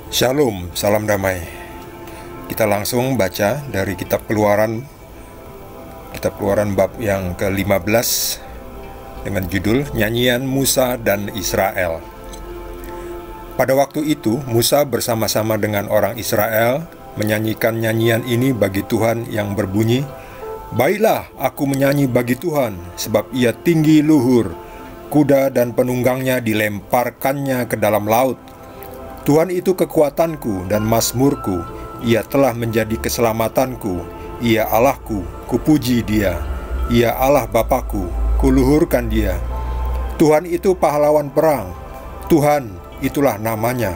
Shalom, salam damai. Kita langsung baca dari kitab Keluaran bab yang ke-15 dengan judul Nyanyian Musa dan Israel. Pada waktu itu Musa bersama-sama dengan orang Israel menyanyikan nyanyian ini bagi Tuhan yang berbunyi, "Baiklah, aku menyanyi bagi Tuhan, sebab ia tinggi luhur, kuda dan penunggangnya dilemparkannya ke dalam laut. Tuhan itu kekuatanku dan mazmurku, ia telah menjadi keselamatanku, ia Allahku, kupuji dia, ia Allah Bapakku, kuluhurkan dia. Tuhan itu pahlawan perang, Tuhan itulah namanya.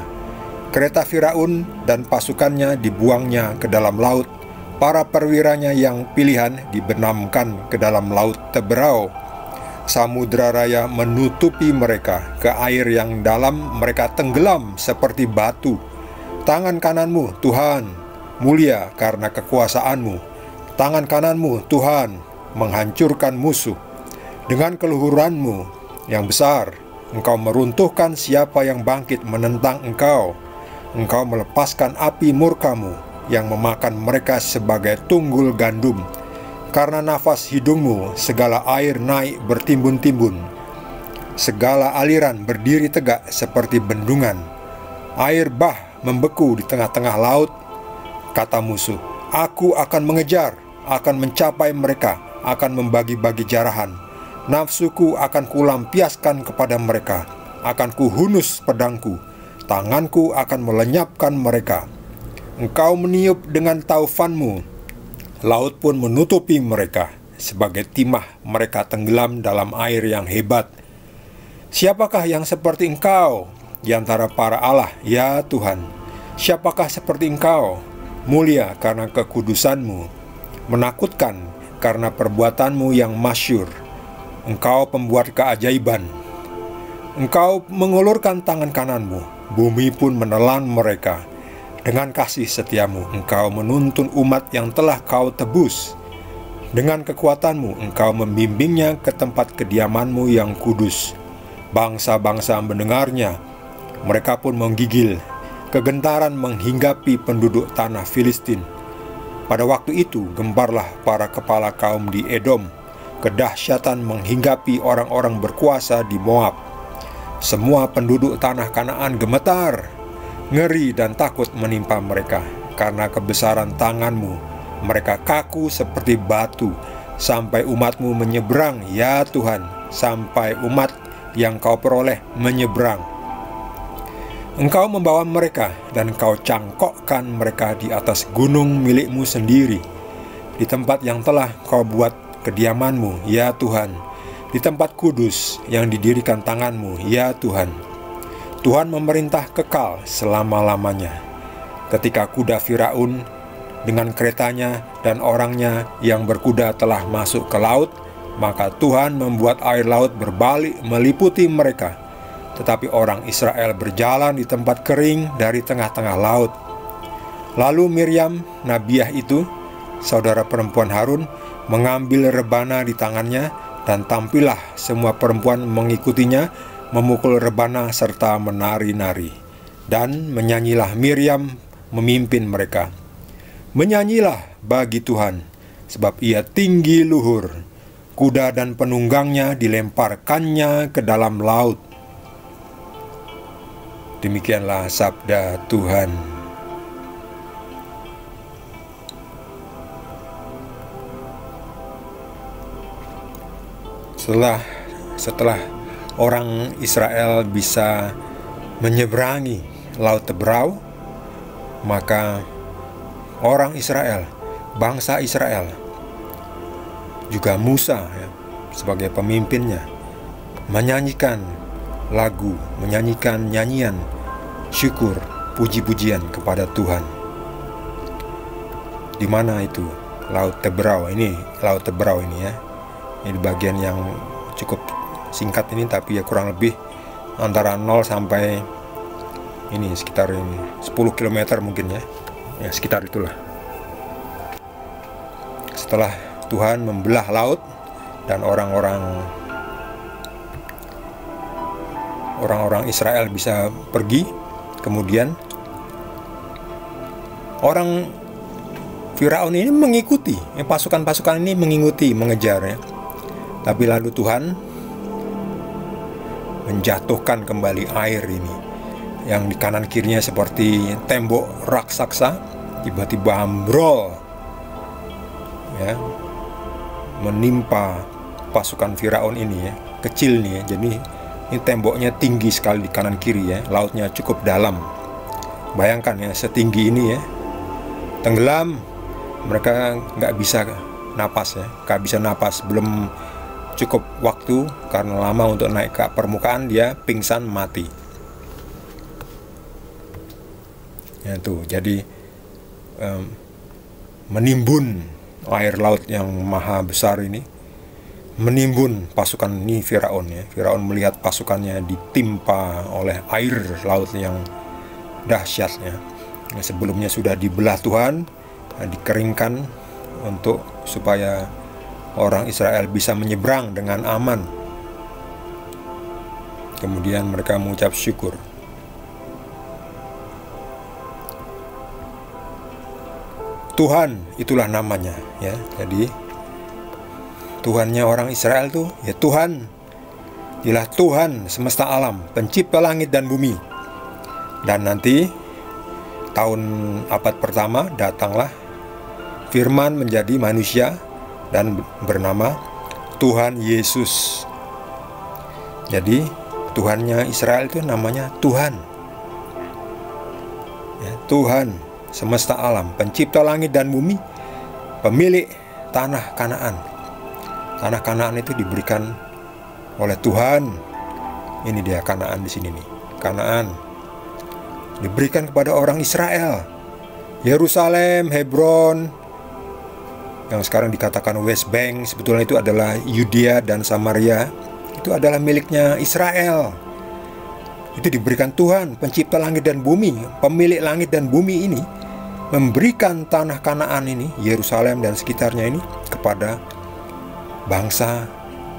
Kereta Firaun dan pasukannya dibuangnya ke dalam laut, para perwiranya yang pilihan dibenamkan ke dalam laut Teberau. Samudra raya menutupi mereka, ke air yang dalam mereka tenggelam seperti batu. Tangan kananmu, Tuhan, mulia karena kekuasaanmu. Tangan kananmu, Tuhan, menghancurkan musuh. Dengan keluhuranmu yang besar, engkau meruntuhkan siapa yang bangkit menentang engkau. Engkau melepaskan api murkamu yang memakan mereka sebagai tunggul gandum. Karena nafas hidungmu, segala air naik bertimbun-timbun. Segala aliran berdiri tegak seperti bendungan. Air bah membeku di tengah-tengah laut. Kata musuh, aku akan mengejar, akan mencapai mereka, akan membagi-bagi jarahan. Nafsuku akan kulampiaskan kepada mereka, akan kuhunus pedangku, tanganku akan melenyapkan mereka. Engkau meniup dengan taufanmu, laut pun menutupi mereka, sebagai timah mereka tenggelam dalam air yang hebat. Siapakah yang seperti engkau di antara para Allah, ya Tuhan? Siapakah seperti engkau, mulia karena kekudusanmu, menakutkan karena perbuatanmu yang masyhur. Engkau pembuat keajaiban. Engkau mengulurkan tangan kananmu, bumi pun menelan mereka. Dengan kasih setiamu, engkau menuntun umat yang telah kau tebus. Dengan kekuatanmu, engkau membimbingnya ke tempat kediamanmu yang kudus. Bangsa-bangsa mendengarnya, mereka pun menggigil. Kegentaran menghinggapi penduduk tanah Filistin. Pada waktu itu, gemparlah para kepala kaum di Edom. Kedahsyatan menghinggapi orang-orang berkuasa di Moab. Semua penduduk tanah Kanaan gemetar. Ngeri dan takut menimpa mereka karena kebesaran tanganmu. Mereka kaku seperti batu, sampai umatmu menyeberang, ya Tuhan, sampai umat yang kau peroleh menyeberang. Engkau membawa mereka dan kau cangkokkan mereka di atas gunung milikmu sendiri, di tempat yang telah kau buat kediamanmu, ya Tuhan, di tempat kudus yang didirikan tanganmu, ya Tuhan. Tuhan memerintah kekal selama-lamanya. Ketika kuda Firaun dengan keretanya dan orangnya yang berkuda telah masuk ke laut, maka Tuhan membuat air laut berbalik meliputi mereka. Tetapi orang Israel berjalan di tempat kering dari tengah-tengah laut. Lalu Miriam, nabiah itu, saudara perempuan Harun, mengambil rebana di tangannya, dan tampillah semua perempuan mengikutinya, memukul rebana serta menari-nari. Dan menyanyilah Miriam memimpin mereka. Menyanyilah bagi Tuhan, sebab ia tinggi luhur, kuda dan penunggangnya dilemparkannya ke dalam laut. Demikianlah sabda Tuhan. Setelah orang Israel bisa menyeberangi laut Teberau, maka orang Israel, bangsa Israel, juga Musa sebagai pemimpinnya, menyanyikan lagu, menyanyikan nyanyian syukur, puji-pujian kepada Tuhan. Di mana itu? Laut Teberau ini, Laut Teberau ini ya. Ini bagian yang cukup singkat ini, tapi ya kurang lebih antara 0 sampai ini sekitar ini 10 km mungkin ya sekitar itulah. Setelah Tuhan membelah laut dan orang-orang Israel bisa pergi, kemudian Orang Firaun ini mengikuti, pasukan-pasukan ini mengikuti, mengejar ya. Tapi lalu Tuhan menjatuhkan kembali air ini, yang di kanan kirinya seperti tembok raksasa, tiba-tiba ambrol ya, menimpa pasukan Firaun ini ya, kecil nih ya. Jadi ini temboknya tinggi sekali di kanan kiri ya, lautnya cukup dalam. Bayangkan ya, setinggi ini ya, tenggelam, mereka nggak bisa napas ya, nggak bisa napas, belum cukup waktu karena lama untuk naik ke permukaan, dia pingsan mati. Ya tuh, jadi menimbun air laut yang maha besar ini, menimbun pasukan ini Firaun ya. Firaun melihat pasukannya ditimpa oleh air laut yang dahsyatnya. Sebelumnya sudah dibelah Tuhan, dikeringkan untuk supaya orang Israel bisa menyeberang dengan aman. Kemudian mereka mengucap syukur. Tuhan itulah namanya ya. Jadi Tuhannya orang Israel tuh ya Tuhan. Dialah Tuhan semesta alam, pencipta langit dan bumi. Dan nanti tahun abad pertama datanglah Firman menjadi manusia dan bernama Tuhan Yesus. Jadi Tuhannya Israel itu namanya Tuhan ya, Tuhan semesta alam, pencipta langit dan bumi, pemilik tanah Kanaan. Tanah Kanaan itu diberikan oleh Tuhan. Ini dia Kanaan di sini nih. Kanaan diberikan kepada orang Israel. Yerusalem, Hebron, yang sekarang dikatakan West Bank, sebetulnya itu adalah Yudea dan Samaria, itu adalah miliknya Israel. Itu diberikan Tuhan, pencipta langit dan bumi, pemilik langit dan bumi ini, memberikan tanah Kanaan ini, Yerusalem dan sekitarnya ini, kepada bangsa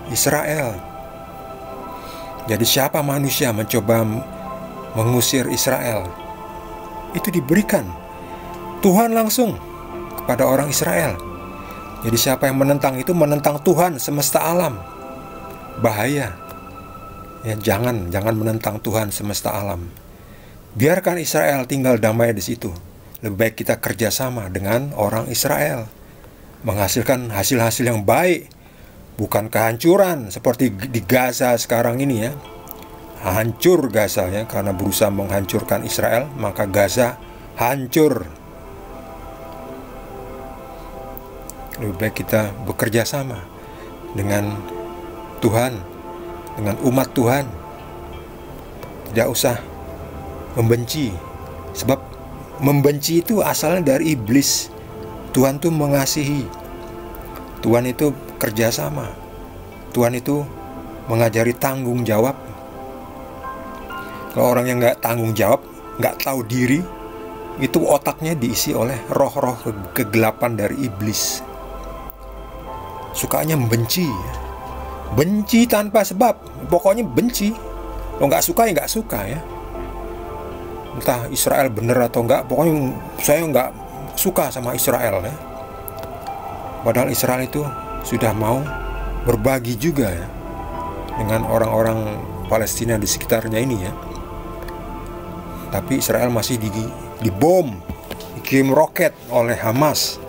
Israel. Jadi siapa manusia mencoba mengusir Israel, itu diberikan Tuhan langsung kepada orang Israel. Jadi siapa yang menentang itu menentang Tuhan semesta alam. Bahaya ya, jangan menentang Tuhan semesta alam. Biarkan Israel tinggal damai di situ. Lebih baik kita kerjasama dengan orang Israel, menghasilkan hasil-hasil yang baik, bukan kehancuran seperti di Gaza sekarang ini ya. Hancur Gaza ya, karena berusaha menghancurkan Israel, maka Gaza hancur. Lebih baik kita bekerja sama dengan Tuhan, dengan umat Tuhan. Tidak usah membenci, sebab membenci itu asalnya dari iblis. Tuhan itu mengasihi, Tuhan itu kerjasama, Tuhan itu mengajari tanggung jawab. Kalau orang yang nggak tanggung jawab, nggak tahu diri, itu otaknya diisi oleh roh-roh kegelapan dari iblis. Sukanya membenci, benci tanpa sebab, pokoknya benci. Kalau nggak suka ya nggak suka ya. Entah Israel benar atau enggak, pokoknya saya nggak suka sama Israel ya. Padahal Israel itu sudah mau berbagi juga ya dengan orang-orang Palestina di sekitarnya ini ya. Tapi Israel masih dibom, dikirim roket oleh Hamas.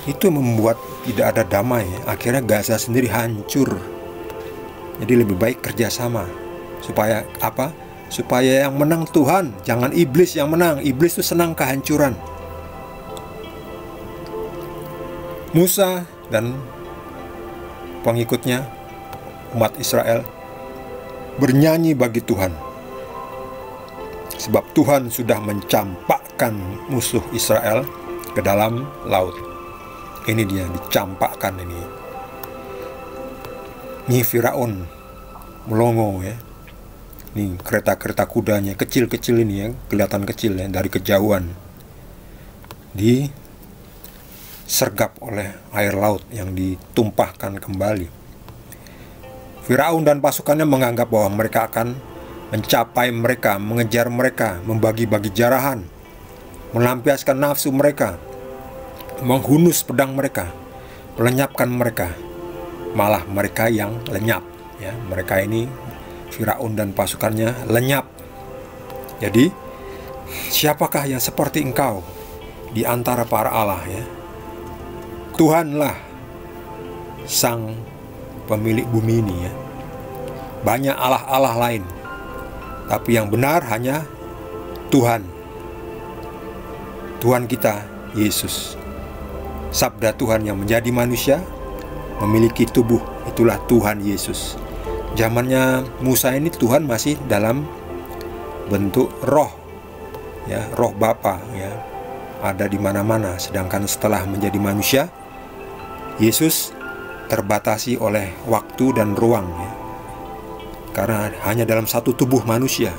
Itu membuat tidak ada damai. Akhirnya Gaza sendiri hancur. Jadi lebih baik kerjasama. Supaya apa? Supaya yang menang Tuhan, jangan iblis yang menang. Iblis itu senang kehancuran. Musa dan pengikutnya, umat Israel, bernyanyi bagi Tuhan, sebab Tuhan sudah mencampakkan musuh Israel ke dalam laut. Ini dia, dicampakkan ini. Ini Firaun melongo ya. Ini kereta-kereta kudanya kecil-kecil ini ya, kelihatan kecil ya dari kejauhan. Disergap oleh air laut yang ditumpahkan kembali. Firaun dan pasukannya menganggap bahwa mereka akan mencapai mereka, mengejar mereka, membagi-bagi jarahan. melampiaskan nafsu mereka, menghunus pedang mereka, melenyapkan mereka. Malah mereka yang lenyap, ya. Mereka ini Firaun dan pasukannya lenyap. Jadi, siapakah yang seperti engkau di antara para Allah, ya? Tuhanlah sang pemilik bumi ini, ya. Banyak Allah-Allah lain, tapi yang benar hanya Tuhan. Tuhan kita, Yesus. Sabda Tuhan yang menjadi manusia, memiliki tubuh, itulah Tuhan Yesus. Zamannya Musa ini Tuhan masih dalam bentuk roh, ya, roh Bapa, ya, ada di mana-mana. Sedangkan setelah menjadi manusia, Yesus terbatasi oleh waktu dan ruang, ya. Karena hanya dalam satu tubuh manusia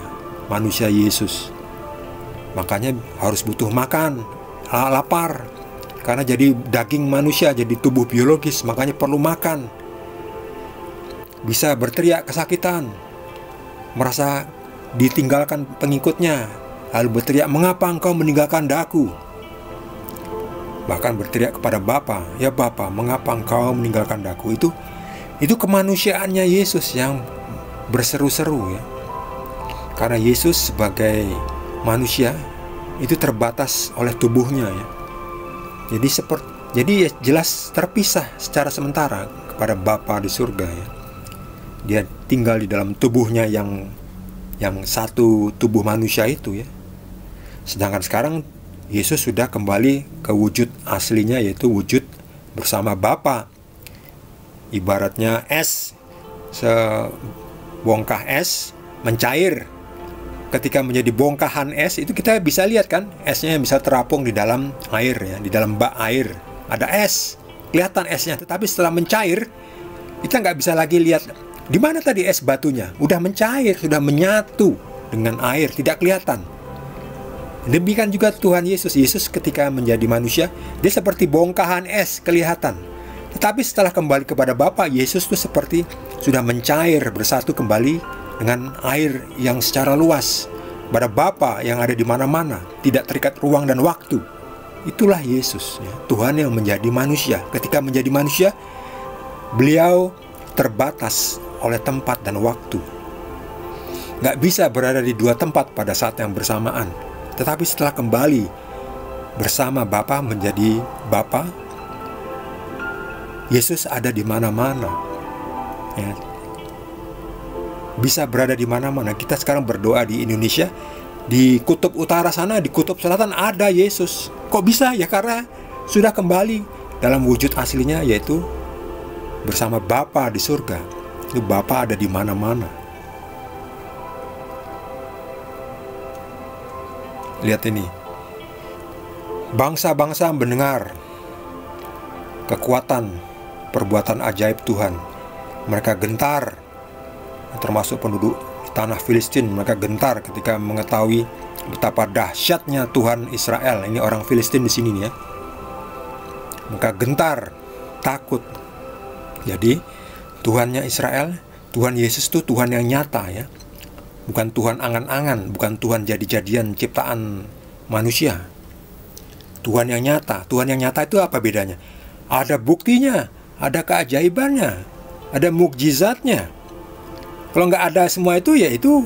Yesus. Makanya harus butuh makan, lapar. Karena jadi daging manusia, jadi tubuh biologis, makanya perlu makan. Bisa berteriak kesakitan, merasa ditinggalkan pengikutnya, lalu berteriak, "Mengapa engkau meninggalkan daku?" Bahkan berteriak kepada Bapa, "Ya Bapa, mengapa engkau meninggalkan daku?" Itu kemanusiaannya Yesus yang berseru-seru, ya. Karena Yesus sebagai manusia itu terbatas oleh tubuhnya, ya. Jadi jelas terpisah secara sementara kepada Bapa di surga, ya. Dia tinggal di dalam tubuhnya yang satu tubuh manusia itu, ya. Sedangkan sekarang Yesus sudah kembali ke wujud aslinya, yaitu wujud bersama Bapa. Ibaratnya es, sebongkah es mencair. Ketika menjadi bongkahan es, itu kita bisa lihat kan, esnya bisa terapung di dalam air, ya, di dalam bak air. Ada es, kelihatan esnya. Tetapi setelah mencair, kita nggak bisa lagi lihat di mana tadi es batunya. Udah mencair, sudah menyatu dengan air, tidak kelihatan. Demikian juga Tuhan Yesus. Yesus ketika menjadi manusia, dia seperti bongkahan es, kelihatan. Tetapi setelah kembali kepada Bapa, Yesus itu seperti sudah mencair, bersatu kembali dengan air yang secara luas pada Bapa yang ada di mana-mana, tidak terikat ruang dan waktu. Itulah Yesus, ya, Tuhan yang menjadi manusia. Ketika menjadi manusia, beliau terbatas oleh tempat dan waktu. Nggak bisa berada di dua tempat pada saat yang bersamaan. Tetapi setelah kembali bersama Bapa menjadi Bapa, Yesus ada di mana-mana, ya. Bisa berada di mana-mana. Kita sekarang berdoa di Indonesia, di kutub utara sana, di kutub selatan ada Yesus. Kok bisa? Ya karena sudah kembali dalam wujud aslinya, yaitu bersama Bapa di surga. Itu Bapa ada di mana-mana. Lihat ini. Bangsa-bangsa mendengar kekuatan perbuatan ajaib Tuhan. Mereka gentar. Termasuk penduduk tanah Filistin, mereka gentar ketika mengetahui betapa dahsyatnya Tuhan Israel. Ini orang Filistin di sini nih, ya. Mereka gentar, takut. Jadi Tuhannya Israel, Tuhan Yesus itu Tuhan yang nyata, ya. Bukan Tuhan angan-angan, bukan Tuhan jadi-jadian ciptaan manusia. Tuhan yang nyata. Tuhan yang nyata itu apa bedanya? Ada buktinya, ada keajaibannya, ada mukjizatnya. Kalau nggak ada semua itu, ya itu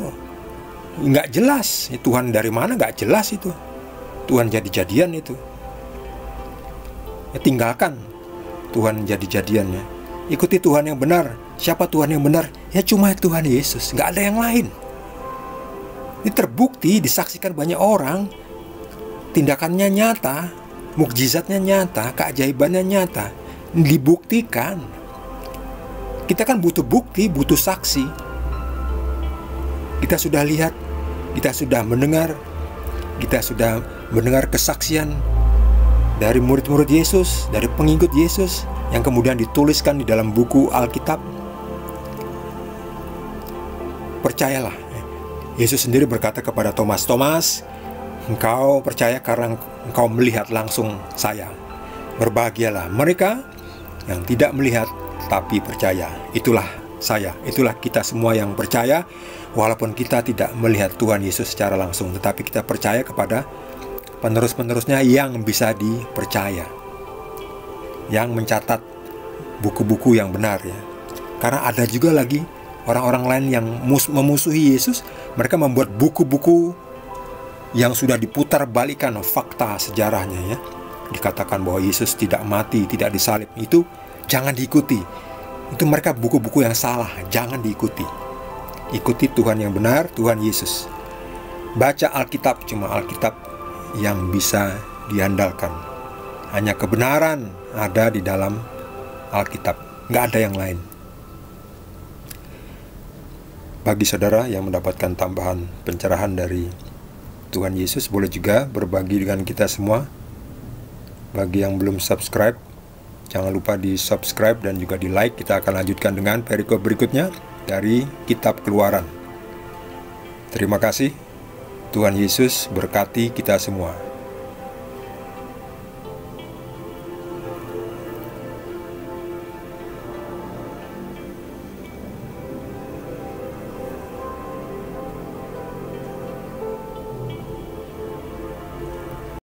nggak jelas. Tuhan dari mana nggak jelas itu. Tuhan jadi-jadian itu. Ya, tinggalkan Tuhan jadi-jadiannya. Ikuti Tuhan yang benar. Siapa Tuhan yang benar? Ya cuma Tuhan Yesus, nggak ada yang lain. Ini terbukti, disaksikan banyak orang. Tindakannya nyata, mukjizatnya nyata, keajaibannya nyata, dibuktikan. Kita kan butuh bukti, butuh saksi. Kita sudah lihat, kita sudah mendengar kesaksian dari murid-murid Yesus, dari pengikut Yesus, yang kemudian dituliskan di dalam buku Alkitab. Percayalah. Yesus sendiri berkata kepada Thomas, "Thomas, engkau percaya karena engkau melihat langsung saya. Berbahagialah mereka yang tidak melihat tapi percaya." Itulah saya, itulah kita semua yang percaya. Walaupun kita tidak melihat Tuhan Yesus secara langsung, tetapi kita percaya kepada penerus-penerusnya yang bisa dipercaya, yang mencatat buku-buku yang benar ya. Karena ada juga lagi orang-orang lain yang memusuhi Yesus, mereka membuat buku-buku yang sudah diputar balikan fakta sejarahnya ya. Dikatakan bahwa Yesus tidak mati, tidak disalib. Itu jangan diikuti. Itu mereka buku-buku yang salah, jangan diikuti. Ikuti Tuhan yang benar, Tuhan Yesus. Baca Alkitab, cuma Alkitab yang bisa diandalkan. Hanya kebenaran ada di dalam Alkitab, nggak ada yang lain. Bagi saudara yang mendapatkan tambahan pencerahan dari Tuhan Yesus, boleh juga berbagi dengan kita semua. Bagi yang belum subscribe, jangan lupa di subscribe dan juga di like. Kita akan lanjutkan dengan perikop berikutnya dari Kitab Keluaran. Terima kasih. Tuhan Yesus berkati kita semua.